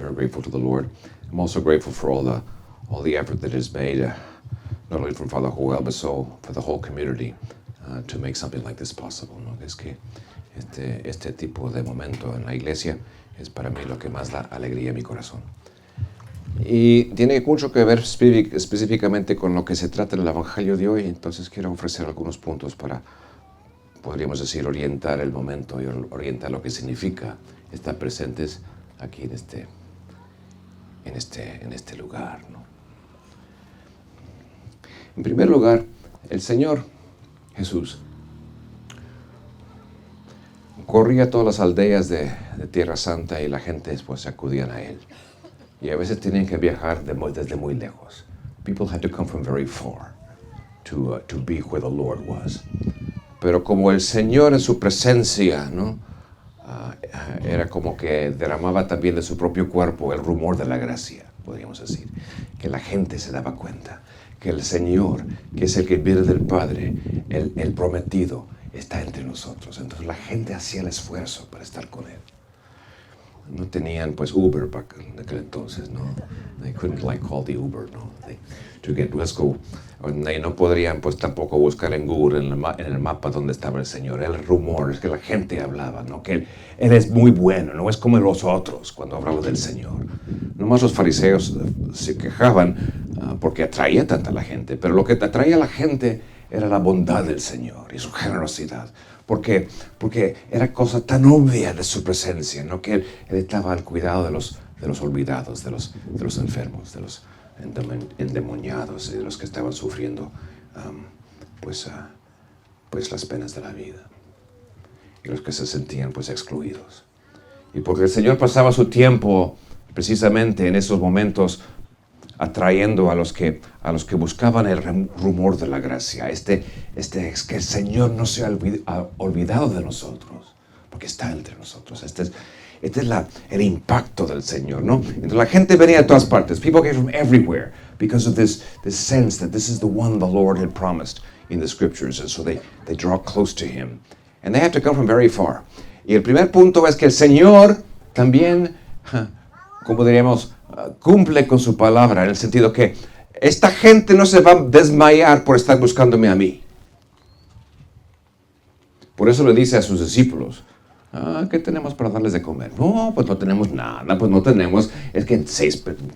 very grateful to the Lord. I'm also grateful for all the effort that is made, not only from Father Joel, but so for the whole community to make something like this possible, ¿no? Es que este tipo de momento en la iglesia es para mí lo que más da alegría a mi corazón. Y tiene mucho que ver específicamente con lo que se trata en el Evangelio de hoy, entonces quiero ofrecer algunos puntos para, podríamos decir, orientar el momento y orientar lo que significa estar presentes aquí en este lugar, ¿no? En primer lugar, el Señor Jesús corría a todas las aldeas de Tierra Santa y la gente después acudían a Él. Y a veces tenían que viajar desde muy lejos. People had to come from very far to be where the Lord was. Pero como el Señor en su presencia, ¿no? Era como que derramaba también de su propio cuerpo el rumor de la gracia, podríamos decir. Que la gente se daba cuenta que el Señor, que es el que viene del Padre, el prometido, está entre nosotros. Entonces la gente hacía el esfuerzo para estar con Él. No tenían pues Uber en aquel entonces, ¿no? They couldn't call the Uber, ¿no? Let's go. No podrían pues tampoco buscar en Google, en el mapa donde estaba el Señor. El rumor es que la gente hablaba, ¿no? Que él es muy bueno, no es como los otros cuando hablamos del Señor. Nomás los fariseos se quejaban porque atraía tanta la gente, pero lo que atraía a la gente era la bondad del Señor y su generosidad. Porque era cosa tan obvia de su presencia, ¿no? Que él estaba al cuidado de los olvidados, de los enfermos, de los endemoniados y de los que estaban sufriendo pues las penas de la vida y los que se sentían pues excluidos. Y porque el Señor pasaba su tiempo precisamente en esos momentos atrayendo a los que buscaban el rumor de la gracia. Es que el Señor no se ha olvidado de nosotros, porque está entre nosotros. Este es el impacto del Señor, ¿no? Entonces la gente venía de todas partes. People came from everywhere because of this sense that this is the one the Lord had promised in the Scriptures. And so they draw close to Him. And they have to come from very far. Y el primer punto es que el Señor también, como diríamos, cumple con su palabra, en el sentido que esta gente no se va a desmayar por estar buscándome a mí. Por eso le dice a sus discípulos, ¿qué tenemos para darles de comer? No, pues no tenemos nada, pues no tenemos, es que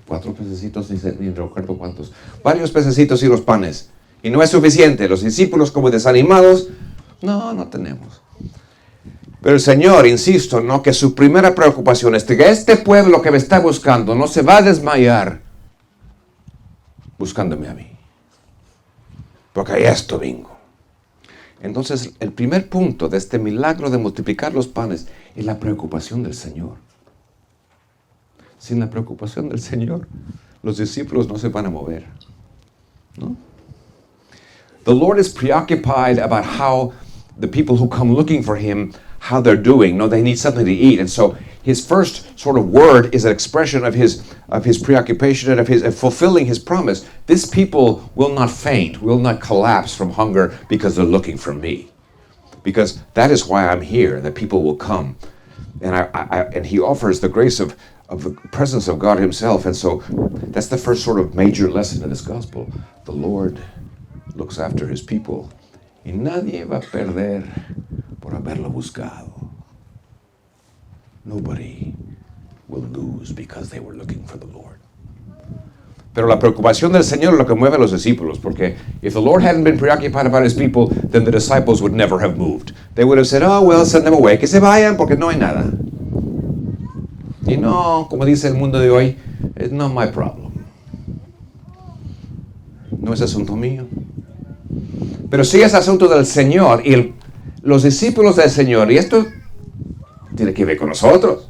4 pececitos, ni recuerdo cuántos, varios pececitos y los panes, y no es suficiente. Los discípulos como desanimados, no tenemos. Pero el Señor, insisto, ¿no? Que su primera preocupación es que este pueblo que me está buscando no se va a desmayar buscándome a mí. Porque a esto vengo. Entonces, el primer punto de este milagro de multiplicar los panes es la preocupación del Señor. Sin la preocupación del Señor, los discípulos no se van a mover, ¿no? The Lord is preoccupied about how the people who come looking for Him, how they're doing. No, they need something to eat. And so His first sort of word is an expression of His preoccupation and of fulfilling His promise. This people will not faint, will not collapse from hunger because they're looking for me. Because that is why I'm here, that people will come. And He offers the grace of the presence of God Himself. And so that's the first sort of major lesson in this gospel. The Lord looks after His people. Y nadie va a perder por haberlo buscado. Nobody will lose because they were looking for the Lord. Pero la preocupación del Señor es lo que mueve a los discípulos, porque if the Lord hadn't been preoccupied about His people, then the disciples would never have moved. They would have said, oh, well, send them away. Que se vayan porque no hay nada. Y no, como dice el mundo de hoy, it's not my problem. No es asunto mío. Pero sí es asunto del Señor y los discípulos del Señor, y esto tiene que ver con nosotros.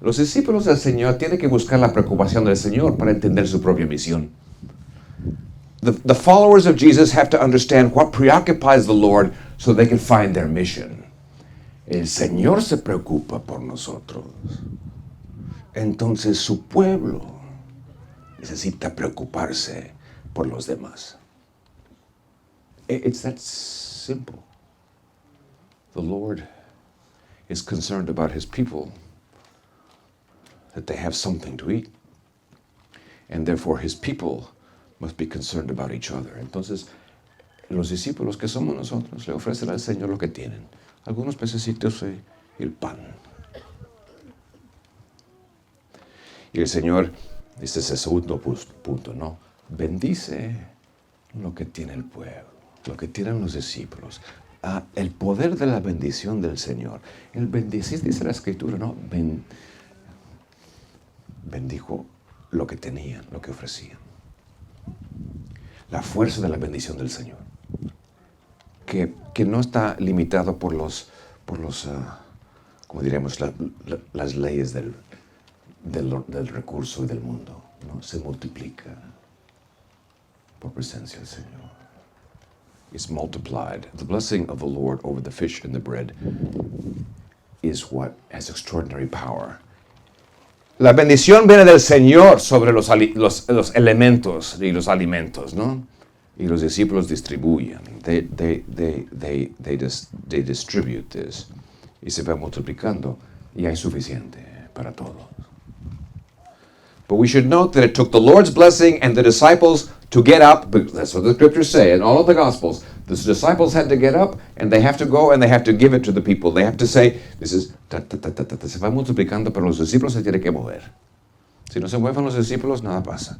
Los discípulos del Señor tienen que buscar la preocupación del Señor para entender su propia misión. The followers of Jesus have to understand what preoccupies the Lord so they can find their mission. El Señor se preocupa por nosotros. Entonces su pueblo necesita preocuparse por los demás. It's that simple. The Lord is concerned about His people that they have something to eat. And therefore his people must be concerned about each other. Entonces, los discípulos que somos nosotros le ofrecen al Señor lo que tienen. Algunos pececitos y el pan. Y el Señor dice ese segundo punto, ¿no? Bendice lo que tiene el pueblo, lo que tienen los discípulos. El poder de la bendición del Señor. El bendecir, dice la Escritura, ¿no? Bendijo lo que tenían, lo que ofrecían. La fuerza de la bendición del Señor. Que no está limitado por los como diríamos, las leyes del recurso y del mundo, ¿no? Se multiplica por presencia del Señor. It's multiplied. The blessing of the Lord over the fish and the bread is what has extraordinary power. La bendición viene del Señor sobre los elementos y los alimentos, ¿no? Y los discípulos distribuyen. They distribute this. Y se va multiplicando y hay suficiente para todos. But we should note that it took the Lord's blessing and the disciples to get up. That's what the scriptures say in all of the Gospels. The disciples had to get up and they have to go and they have to give it to the people. They have to say, this is, se va multiplicando, pero los discípulos se tienen que mover. Si no se mueven los discípulos, nada pasa.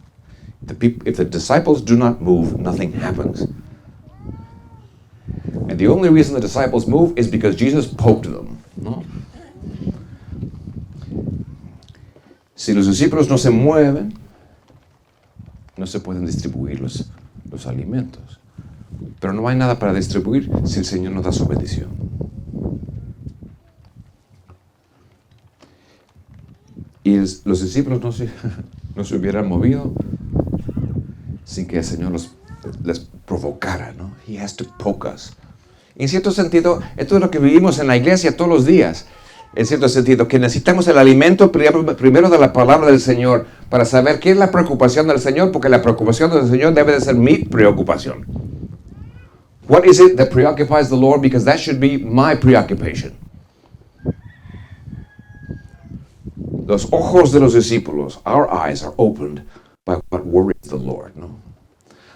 If the disciples do not move, nothing happens. And the only reason the disciples move is because Jesus poked them. ¿No? Si los discípulos no se mueven, no se pueden distribuir los alimentos. Pero no hay nada para distribuir si el Señor no da su bendición. Y los discípulos no se hubieran movido sin que el Señor les provocara, ¿no? He has to poke us. En cierto sentido, esto es lo que vivimos en la iglesia todos los días. En cierto sentido, que necesitamos el alimento primero de la palabra del Señor para saber qué es la preocupación del Señor, porque la preocupación del Señor debe de ser mi preocupación. What is it that preoccupies the Lord? Because that should be my preoccupation. Los ojos de los discípulos, our eyes are opened by what worries the Lord, no?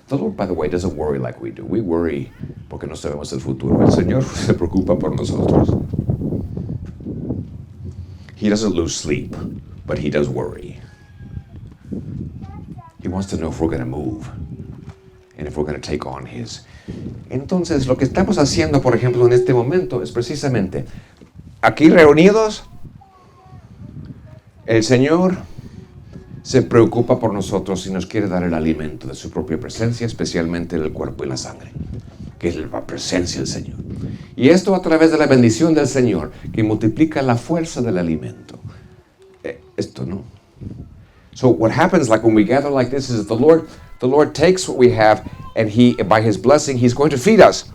The Lord, by the way, doesn't worry like we do. We worry porque no sabemos el futuro. El Señor se preocupa por nosotros. He doesn't lose sleep, but he does worry. He wants to know if we're going to move and if we're going to take on his. Entonces, lo que estamos haciendo, por ejemplo, en este momento es precisamente aquí reunidos, el Señor se preocupa por nosotros y nos quiere dar el alimento de su propia presencia, especialmente el cuerpo y la sangre, que es la presencia del Señor. Y esto a través de la bendición del Señor, que multiplica la fuerza del alimento. Esto, ¿no? So what happens, like when we gather like this, is the Lord takes what we have, and he, by his blessing, he's going to feed us.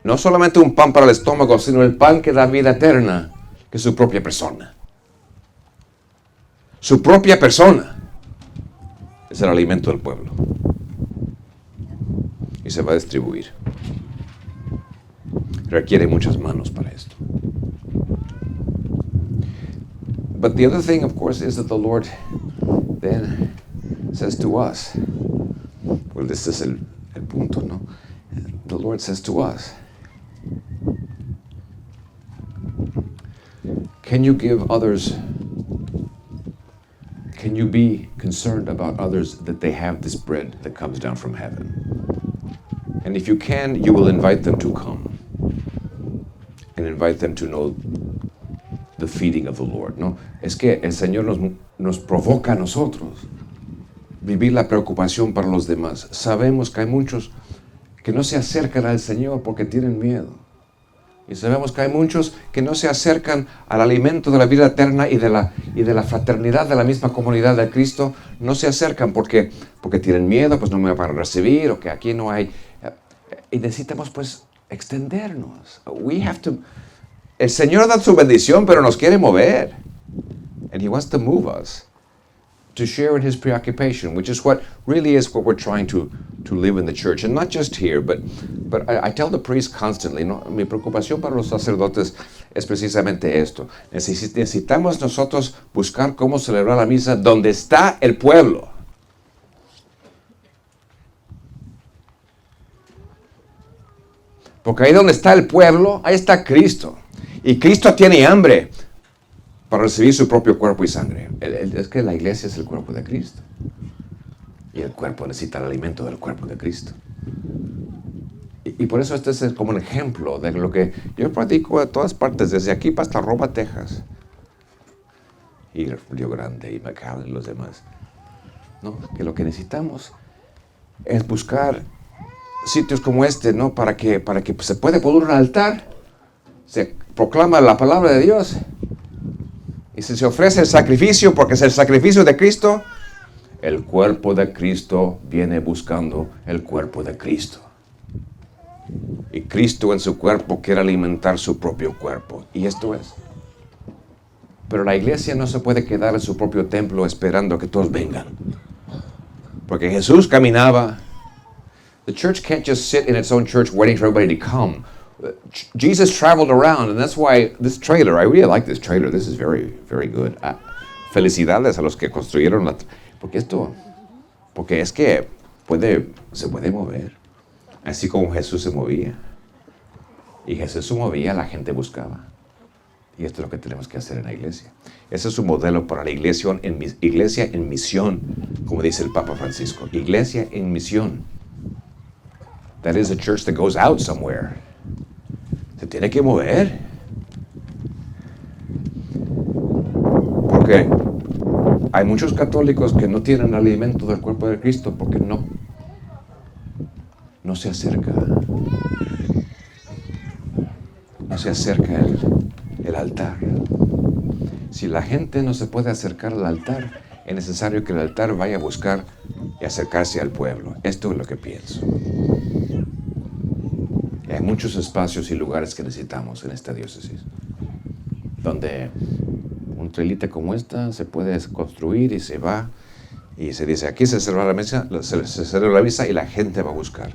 No solamente un pan para el estómago, sino el pan que da vida eterna, que es su propia persona. Su propia persona es el alimento del pueblo. Y se va a distribuir. Requiere muchas manos para esto. But the other thing, of course, is that the Lord then says to us, well, this is el punto, ¿no? The Lord says to us, can you give others, can you be concerned about others that they have this bread that comes down from heaven? And if you can, you will invite them to come and invite them to know the feeding of the Lord, ¿no? Es que el Señor nos provoca a nosotros vivir la preocupación para los demás. Sabemos que hay muchos que no se acercan al Señor porque tienen miedo. Y sabemos que hay muchos que no se acercan al alimento de la vida eterna y de la fraternidad de la misma comunidad de Cristo. No se acercan porque tienen miedo, pues no me van a recibir, o que aquí no hay. Y necesitamos pues extendernos. El Señor da su bendición, pero nos quiere mover. And he wants to move us. to share in his preoccupation, which is what really is what we're trying to live in the church, and not just here, but I tell the priests constantly, ¿no? Mi preocupación para los sacerdotes es precisamente esto. Necesitamos nosotros buscar cómo celebrar la misa donde está el pueblo. Porque ahí donde está el pueblo, ahí está Cristo. Y Cristo tiene hambre para recibir su propio cuerpo y sangre. Es que la iglesia es el cuerpo de Cristo. Y el cuerpo necesita el alimento del cuerpo de Cristo. Y por eso este es como un ejemplo de lo que yo practico a todas partes, desde aquí hasta Roma, Texas. Y Río Grande y McAllen y los demás. ¿No? Que lo que necesitamos es buscar sitios como este, ¿no? Para que se pueda poner un altar, se proclama la palabra de Dios y se ofrece el sacrificio, porque es el sacrificio de Cristo. El cuerpo de Cristo viene buscando el cuerpo de Cristo. Y Cristo en su cuerpo quiere alimentar su propio cuerpo. Y esto es. Pero la iglesia no se puede quedar en su propio templo esperando que todos vengan. Porque Jesús caminaba. The church can't just sit in its own church waiting for everybody to come. Jesus traveled around, and that's why this trailer, I really like this trailer. This is very, very good. Felicidades a los que construyeron porque es que se puede mover. Así como Jesús se movía. Y Jesús se movía, la gente buscaba. Y esto es lo que tenemos que hacer en la iglesia. Ese es un modelo para la iglesia en misión, como dice el Papa Francisco. Iglesia en misión. That is a church that goes out somewhere. Se tiene que mover. Porque hay muchos católicos que no tienen alimento del cuerpo de Cristo porque no se acerca. No se acerca el altar. Si la gente no se puede acercar al altar, es necesario que el altar vaya a buscar y acercarse al pueblo. Esto es lo que pienso. Hay muchos espacios y lugares que necesitamos en esta diócesis, donde un trailita como esta se puede construir y se va y se dice, aquí se celebra la misa y la gente va a buscar.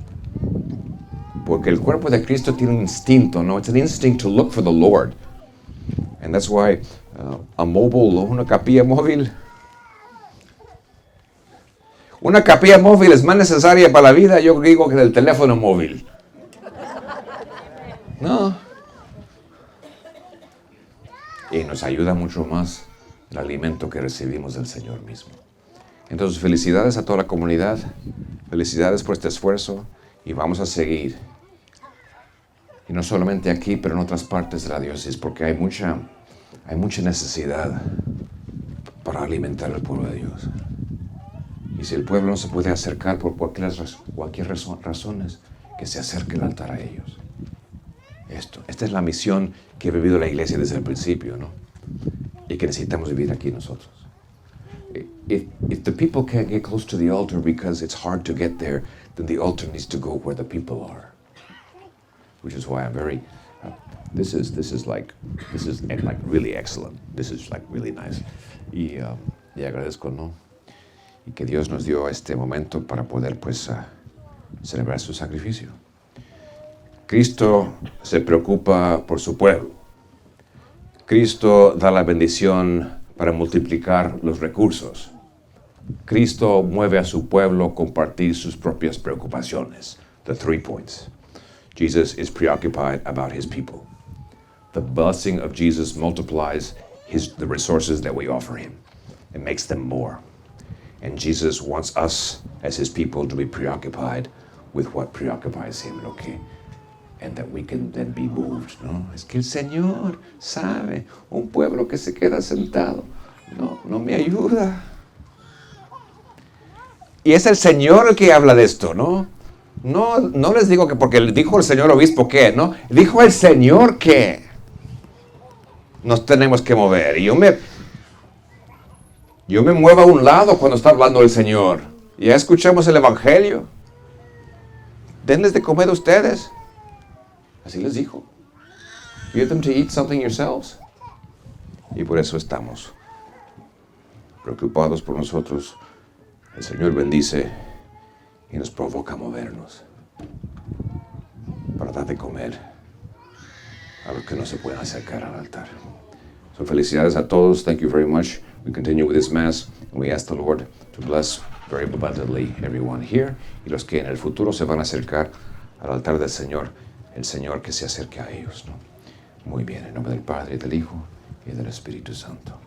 Porque el cuerpo de Cristo tiene un instinto, ¿no? It's an instinct to look for the Lord. And that's why una capilla móvil es más necesaria para la vida, yo digo, que el teléfono móvil. No. Y nos ayuda mucho más el alimento que recibimos del Señor mismo. Entonces, felicidades a toda la comunidad. Felicidades por este esfuerzo. Y vamos a seguir. Y no solamente aquí, pero en otras partes de la diócesis, porque hay mucha necesidad para alimentar al pueblo de Dios. Y si el pueblo no se puede acercar por cualquier razones, que se acerque el altar a ellos. Esta es la misión que ha vivido la iglesia desde el principio, ¿no? Y que necesitamos vivir aquí nosotros. If the people can't get close to the altar because it's hard to get there, then the altar needs to go where the people are. Which is why I'm very, this is like really excellent. This is like really nice. Y agradezco, ¿no? Y que Dios nos dio este momento para poder, pues, celebrar su sacrificio. Cristo se preocupa por su pueblo. Cristo da la bendición para multiplicar los recursos. Cristo mueve a su pueblo a compartir sus propias preocupaciones. The 3 points. Jesus is preoccupied about his people. The blessing of Jesus multiplies the resources that we offer him. It makes them more. And Jesus wants us as his people to be preoccupied with what preoccupies him. And that we can then be moved, ¿no? Es que el Señor sabe, un pueblo que se queda sentado, no me ayuda. Y es el Señor el que habla de esto, ¿no? No les digo que porque dijo el señor obispo que, ¿no? Dijo el Señor que nos tenemos que mover. Y yo me muevo a un lado cuando está hablando el Señor. Ya escuchamos el Evangelio. Denles de comer a ustedes. Así les dijo. Give them to eat something yourselves. Y por eso estamos preocupados por nosotros, el Señor bendice y nos provoca a movernos para dar de comer a los que no se pueden acercar al altar. So felicidades a todos. Thank you very much. We continue with this Mass, and we ask the Lord to bless very abundantly everyone here, y los que en el futuro se van a acercar al altar del Señor, el Señor que se acerque a ellos, ¿no? Muy bien, en nombre del Padre, y del Hijo, y del Espíritu Santo.